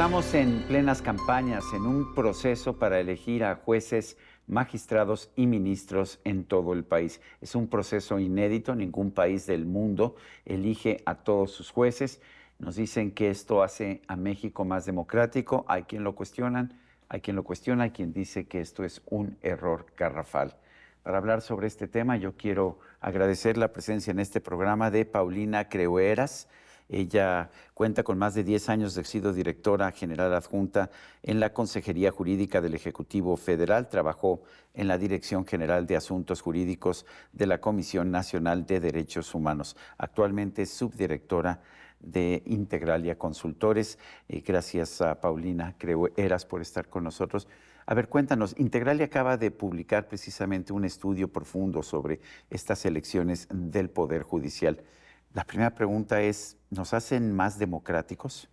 Estamos en plenas campañas, en un proceso para elegir a jueces, magistrados y ministros en todo el país. Es un proceso inédito, ningún país del mundo elige a todos sus jueces. Nos dicen que esto hace a México más democrático. Hay quien lo cuestiona, hay quien dice que esto es un error garrafal. Para hablar sobre este tema, yo quiero agradecer la presencia en este programa de Paulina Creueras. Ella cuenta con más de 10 años de haber sido directora general adjunta en la Consejería Jurídica del Ejecutivo Federal. Trabajó en la Dirección General de Asuntos Jurídicos de la Comisión Nacional de Derechos Humanos. Actualmente es subdirectora de Integralia Consultores. Gracias a Paulina Creueras por estar con nosotros. A ver, cuéntanos, Integralia acaba de publicar precisamente un estudio profundo sobre estas elecciones del Poder Judicial. La primera pregunta es, ¿nos hacen más democráticos?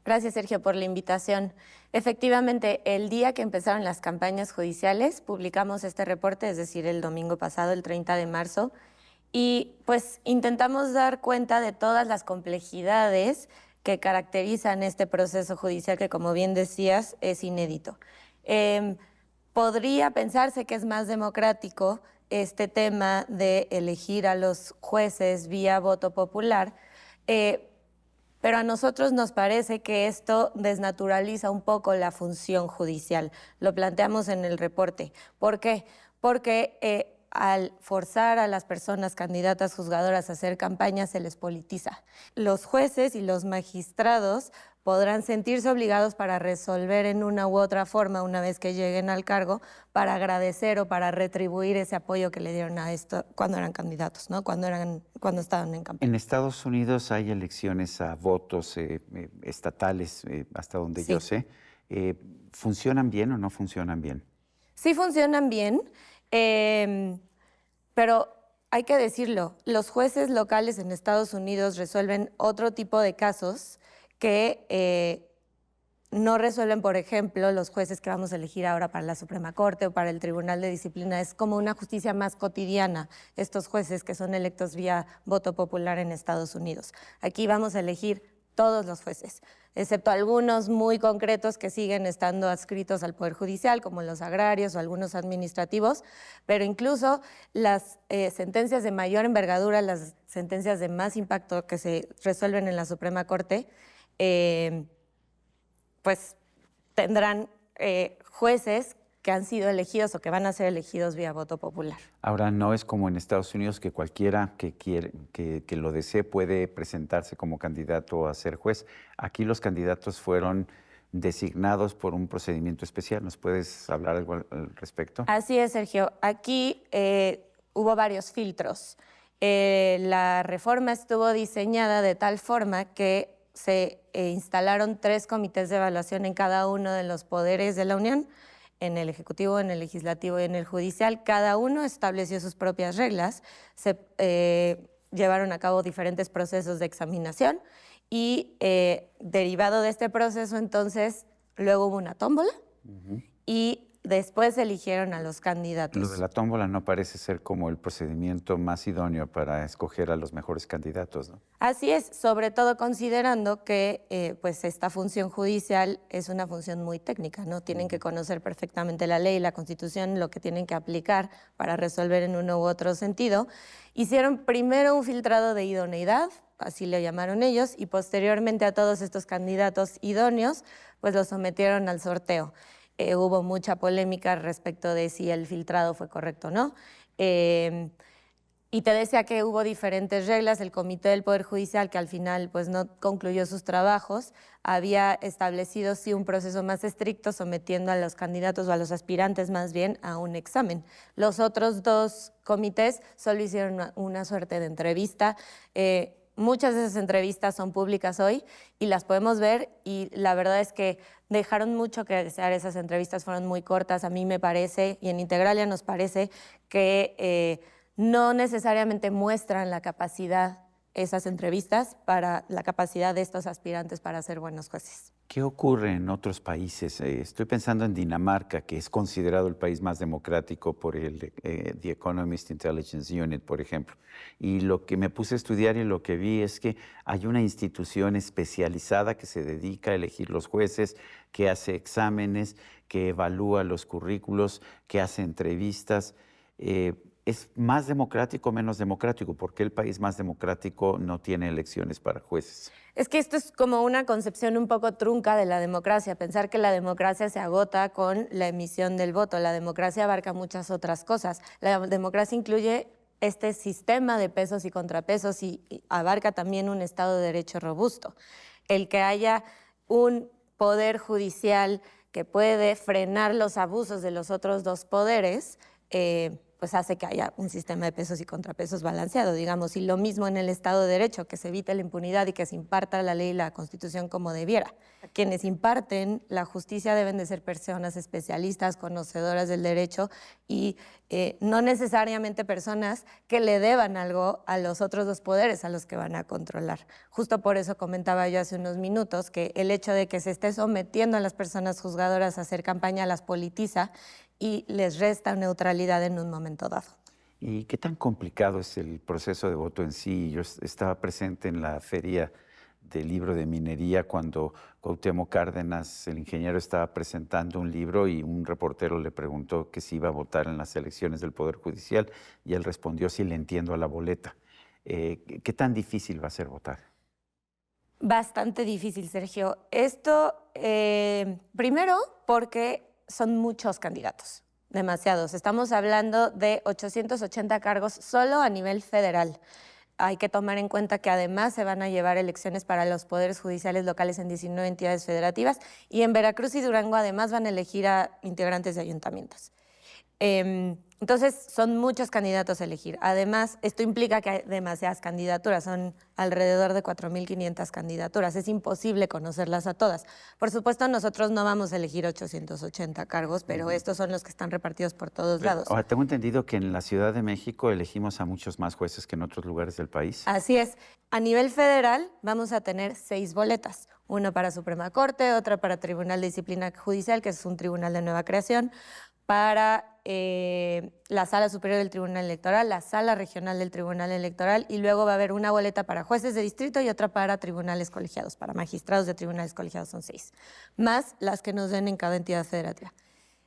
Gracias, Sergio, por la invitación. Efectivamente, el día que empezaron las campañas judiciales, publicamos este reporte, es decir, el domingo pasado, el 30 de marzo, y pues intentamos dar cuenta de todas las complejidades que caracterizan este proceso judicial que, como bien decías, es inédito. Podría pensarse que es más democrático este tema de elegir a los jueces vía voto popular, pero a nosotros nos parece que esto desnaturaliza un poco la función judicial. Lo planteamos en el reporte. ¿Por qué? Porque al forzar a las personas candidatas juzgadoras a hacer campaña se les politiza. Los jueces y los magistrados podrán sentirse obligados para resolver en una u otra forma, una vez que lleguen al cargo, para agradecer o para retribuir ese apoyo que le dieron a esto cuando eran candidatos, ¿no? Cuando estaban en campaña. En Estados Unidos hay elecciones a votos estatales, hasta donde Sí. yo sé. ¿Funcionan bien o no funcionan bien? Sí funcionan bien, pero hay que decirlo, los jueces locales en Estados Unidos resuelven otro tipo de casos que no resuelven, por ejemplo, los jueces que vamos a elegir ahora para la Suprema Corte o para el Tribunal de Disciplina. Es como una justicia más cotidiana, estos jueces que son electos vía voto popular en Estados Unidos. Aquí vamos a elegir todos los jueces, excepto algunos muy concretos que siguen estando adscritos al Poder Judicial, como los agrarios o algunos administrativos, pero incluso las sentencias de mayor envergadura, las sentencias de más impacto que se resuelven en la Suprema Corte, pues tendrán jueces que han sido elegidos o que van a ser elegidos vía voto popular. Ahora, no es como en Estados Unidos que cualquiera que lo desee puede presentarse como candidato a ser juez. Aquí los candidatos fueron designados por un procedimiento especial. ¿Nos puedes hablar algo al respecto? Así es, Sergio. Aquí hubo varios filtros. La reforma estuvo diseñada de tal forma que se instalaron 3 comités de evaluación en cada uno de los poderes de la Unión, en el Ejecutivo, en el Legislativo y en el Judicial. Cada uno estableció sus propias reglas, se llevaron a cabo diferentes procesos de examinación y derivado de este proceso, entonces, luego hubo una tómbola y después eligieron a los candidatos. Lo de la tómbola no parece ser como el procedimiento más idóneo para escoger a los mejores candidatos, ¿no? Así es, sobre todo considerando que pues esta función judicial es una función muy técnica, ¿no? Tienen que conocer perfectamente la ley, la Constitución, lo que tienen que aplicar para resolver en uno u otro sentido. Hicieron primero un filtrado de idoneidad, así le llamaron ellos, y posteriormente a todos estos candidatos idóneos, pues los sometieron al sorteo. Hubo mucha polémica respecto de si el filtrado fue correcto o no. Y te decía que hubo diferentes reglas. El Comité del Poder Judicial, que al final pues, no concluyó sus trabajos, había establecido sí un proceso más estricto, sometiendo a los candidatos o a los aspirantes más bien a un examen. Los otros 2 comités solo hicieron una suerte de entrevista. Muchas de esas entrevistas son públicas hoy y las podemos ver, y la verdad es que dejaron mucho que desear. Esas entrevistas fueron muy cortas, a mí me parece, y en Integralia nos parece que no necesariamente muestran la capacidad esas entrevistas para la capacidad de estos aspirantes para ser buenos jueces. ¿Qué ocurre en otros países? Estoy pensando en Dinamarca, que es considerado el país más democrático por el The Economist Intelligence Unit, por ejemplo. Y lo que me puse a estudiar y lo que vi es que hay una institución especializada que se dedica a elegir los jueces, que hace exámenes, que evalúa los currículos, que hace entrevistas. ¿Es más democrático o menos democrático? ¿Por qué el país más democrático no tiene elecciones para jueces? Es que esto es como una concepción un poco trunca de la democracia, pensar que la democracia se agota con la emisión del voto. La democracia abarca muchas otras cosas. La democracia incluye este sistema de pesos y contrapesos y abarca también un Estado de Derecho robusto. El que haya un poder judicial que puede frenar los abusos de los otros dos poderes, pues hace que haya un sistema de pesos y contrapesos balanceado, digamos, y lo mismo en el Estado de Derecho, que se evite la impunidad y que se imparta la ley y la Constitución como debiera. Quienes imparten la justicia deben de ser personas especialistas, conocedoras del derecho y no necesariamente personas que le deban algo a los otros dos poderes a los que van a controlar. Justo por eso comentaba yo hace unos minutos que el hecho de que se esté sometiendo a las personas juzgadoras a hacer campaña las politiza y les resta neutralidad en un momento dado. ¿Y qué tan complicado es el proceso de voto en sí? Yo estaba presente en la feria del libro de minería cuando Cuauhtémoc Cárdenas, el ingeniero, estaba presentando un libro y un reportero le preguntó que si iba a votar en las elecciones del Poder Judicial y él respondió: sí, le entiendo a la boleta. ¿Qué tan difícil va a ser votar? Bastante difícil, Sergio. Esto, primero, porque son muchos candidatos, demasiados. Estamos hablando de 880 cargos solo a nivel federal. Hay que tomar en cuenta que además se van a llevar elecciones para los poderes judiciales locales en 19 entidades federativas y en Veracruz y Durango además van a elegir a integrantes de ayuntamientos. Entonces, son muchos candidatos a elegir. Además, esto implica que hay demasiadas candidaturas, son alrededor de 4.500 candidaturas. Es imposible conocerlas a todas. Por supuesto, nosotros no vamos a elegir 880 cargos, pero estos son los que están repartidos por todos lados. Ahora, tengo entendido que en la Ciudad de México elegimos a muchos más jueces que en otros lugares del país. Así es. A nivel federal vamos a tener 6 boletas. Una para Suprema Corte, otra para Tribunal de Disciplina Judicial, que es un tribunal de nueva creación, para la Sala Superior del Tribunal Electoral, la Sala Regional del Tribunal Electoral, y luego va a haber una boleta para jueces de distrito y otra para tribunales colegiados, para magistrados de tribunales colegiados son 6, más las que nos den en cada entidad federativa.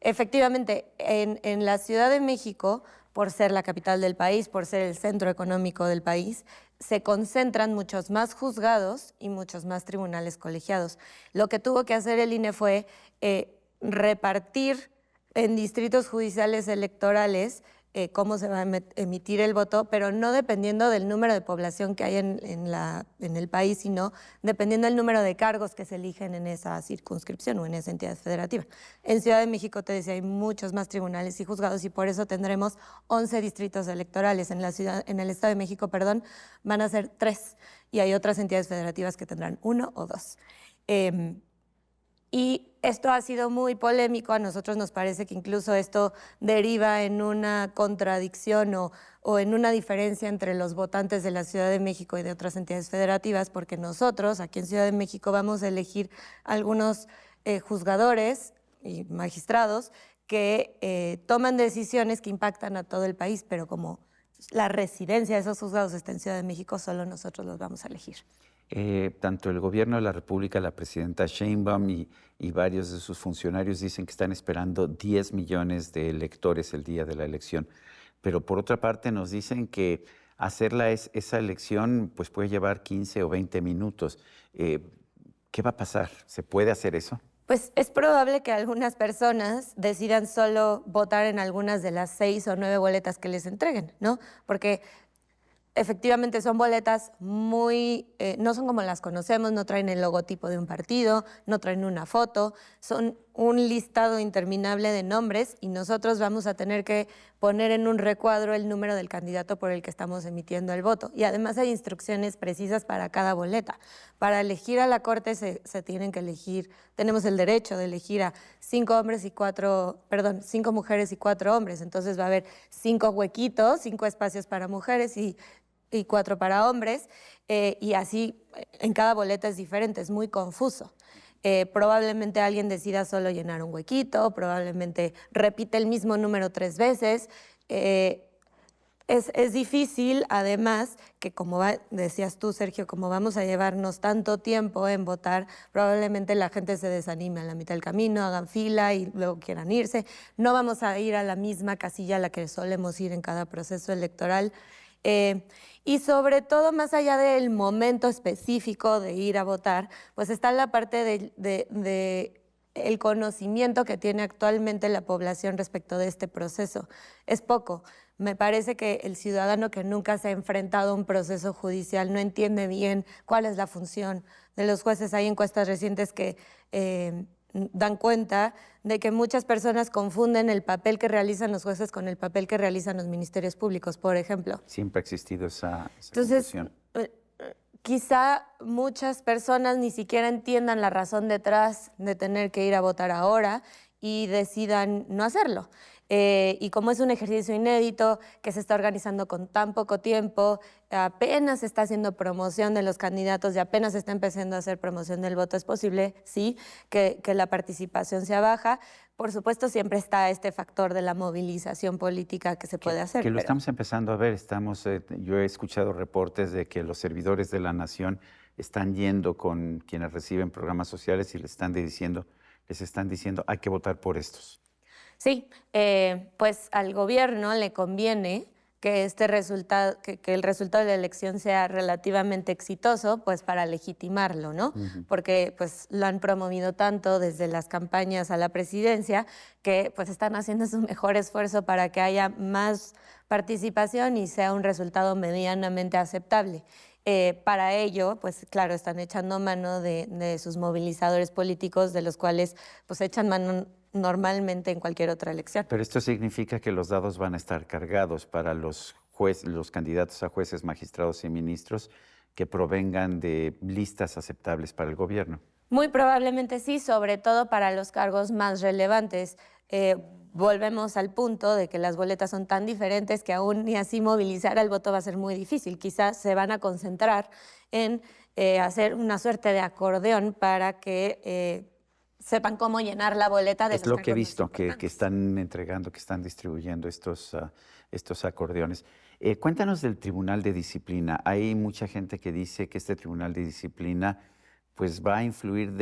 Efectivamente, en la Ciudad de México, por ser la capital del país, por ser el centro económico del país, se concentran muchos más juzgados y muchos más tribunales colegiados. Lo que tuvo que hacer el INE fue repartir en distritos judiciales electorales cómo se va a emitir el voto, pero no dependiendo del número de población que hay en el país, sino dependiendo del número de cargos que se eligen en esa circunscripción o en esa entidad federativa. En Ciudad de México, te decía, hay muchos más tribunales y juzgados y por eso tendremos 11 distritos electorales. En el Estado de México, van a ser 3 y hay otras entidades federativas que tendrán 1 o 2. Y esto ha sido muy polémico. A nosotros nos parece que incluso esto deriva en una contradicción o en una diferencia entre los votantes de la Ciudad de México y de otras entidades federativas, porque nosotros aquí en Ciudad de México vamos a elegir algunos juzgadores y magistrados que toman decisiones que impactan a todo el país, pero como la residencia de esos juzgados está en Ciudad de México, solo nosotros los vamos a elegir. Tanto el gobierno de la República, la presidenta Sheinbaum y varios de sus funcionarios dicen que están esperando 10 millones de electores el día de la elección. Pero por otra parte nos dicen que hacerla esa elección pues puede llevar 15 o 20 minutos. ¿Qué va a pasar? ¿Se puede hacer eso? Pues es probable que algunas personas decidan solo votar en algunas de las 6 o 9 boletas que les entreguen, ¿no? Porque efectivamente son boletas no son como las conocemos, no traen el logotipo de un partido, no traen una foto, son un listado interminable de nombres y nosotros vamos a tener que poner en un recuadro el número del candidato por el que estamos emitiendo el voto. Y además hay instrucciones precisas para cada boleta. Para elegir a la Corte se tienen que elegir, tenemos el derecho de elegir a 5 mujeres y 4 hombres. Entonces va a haber 5 huequitos, 5 espacios para mujeres y y 4 para hombres, y así en cada boleta es diferente, es muy confuso. Probablemente alguien decida solo llenar un huequito, probablemente repite el mismo número 3 veces. Es difícil, además, que como decías tú, Sergio, como vamos a llevarnos tanto tiempo en votar, probablemente la gente se desanime a la mitad del camino, hagan fila y luego quieran irse. No vamos a ir a la misma casilla a la que solemos ir en cada proceso electoral. Y sobre todo, más allá del momento específico de ir a votar, pues está la parte de el conocimiento que tiene actualmente la población respecto de este proceso. Es poco. Me parece que el ciudadano que nunca se ha enfrentado a un proceso judicial no entiende bien cuál es la función de los jueces. Hay encuestas recientes que dan cuenta de que muchas personas confunden el papel que realizan los jueces con el papel que realizan los ministerios públicos, por ejemplo. Siempre ha existido esa Entonces, confusión. quizá muchas personas ni siquiera entiendan la razón detrás de tener que ir a votar ahora y decidan no hacerlo. Y como es un ejercicio inédito que se está organizando con tan poco tiempo, apenas se está haciendo promoción de los candidatos y apenas se está empezando a hacer promoción del voto, es posible, sí, que la participación sea baja. Por supuesto, siempre está este factor de la movilización política que se puede hacer. Que lo estamos empezando a ver. Yo he escuchado reportes de que los servidores de la nación están yendo con quienes reciben programas sociales y les están diciendo, hay que votar por estos. Sí, pues al gobierno le conviene que este resultado, que el resultado de la elección sea relativamente exitoso, pues para legitimarlo, ¿no? Porque pues lo han promovido tanto desde las campañas a la presidencia que pues están haciendo su mejor esfuerzo para que haya más participación y sea un resultado medianamente aceptable. Para ello, pues claro, están echando mano de sus movilizadores políticos, de los cuales pues echan mano normalmente en cualquier otra elección. Pero esto significa que los dados van a estar cargados para los candidatos a jueces, magistrados y ministros que provengan de listas aceptables para el gobierno. Muy probablemente sí, sobre todo para los cargos más relevantes. Volvemos al punto de que las boletas son tan diferentes que aún ni así movilizar el voto va a ser muy difícil. Quizás se van a concentrar en hacer una suerte de acordeón para que sepan cómo llenar la boleta de los Es lo que he cargos visto, más que importantes. están entregando, que están distribuyendo estos acordeones. Cuéntanos del Tribunal de Disciplina. Hay mucha gente que dice que este Tribunal de Disciplina pues, va a influir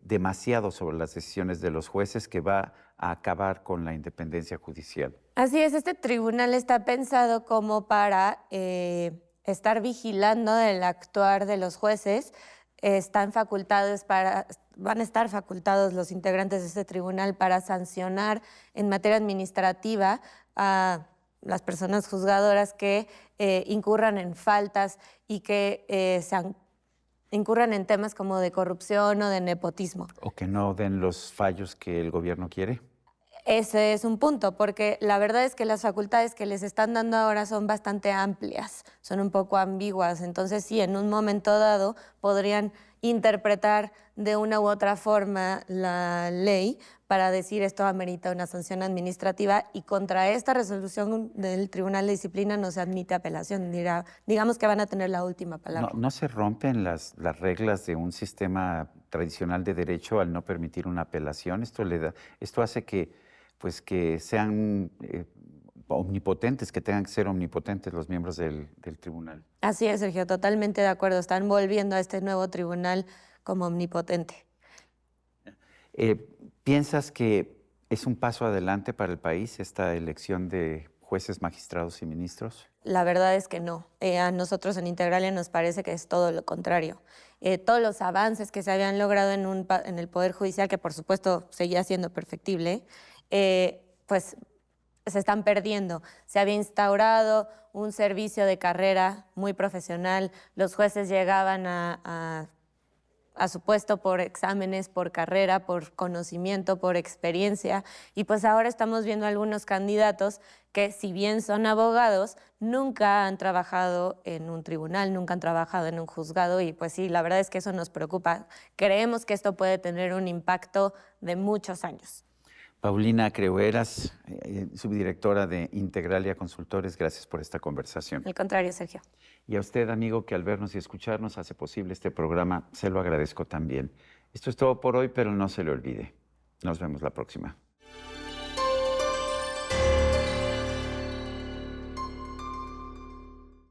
demasiado sobre las decisiones de los jueces, que va a acabar con la independencia judicial. Así es, este tribunal está pensado como para estar vigilando el actuar de los jueces. Van a estar facultados los integrantes de este tribunal para sancionar en materia administrativa a las personas juzgadoras que incurran en faltas y que incurran en temas como de corrupción o de nepotismo. O que no den los fallos que el gobierno quiere. Ese es un punto, porque la verdad es que las facultades que les están dando ahora son bastante amplias, son un poco ambiguas. Entonces, sí, en un momento dado podrían interpretar de una u otra forma la ley para decir esto amerita una sanción administrativa, y contra esta resolución del Tribunal de Disciplina no se admite apelación. Digamos que van a tener la última palabra. ¿No se rompen las reglas de un sistema tradicional de derecho al no permitir una apelación? Esto hace que sean omnipotentes, que tengan que ser omnipotentes los miembros del tribunal. Así es, Sergio, totalmente de acuerdo. Están volviendo a este nuevo tribunal como omnipotente. ¿Piensas que es un paso adelante para el país esta elección de jueces, magistrados y ministros? La verdad es que no. A nosotros en Integralia nos parece que es todo lo contrario. Todos los avances que se habían logrado en el Poder Judicial, que por supuesto seguía siendo perfectible, pues se están perdiendo. Se había instaurado un servicio de carrera muy profesional. Los jueces llegaban a su puesto por exámenes, por carrera, por conocimiento, por experiencia. Y pues ahora estamos viendo algunos candidatos que, si bien son abogados, nunca han trabajado en un tribunal, nunca han trabajado en un juzgado, y pues sí, la verdad es que eso nos preocupa. Creemos que esto puede tener un impacto de muchos años. Paulina Creueras, subdirectora de Integralia Consultores, gracias por esta conversación. Al contrario, Sergio. Y a usted, amigo, que al vernos y escucharnos hace posible este programa, se lo agradezco también. Esto es todo por hoy, pero no se le olvide. Nos vemos la próxima.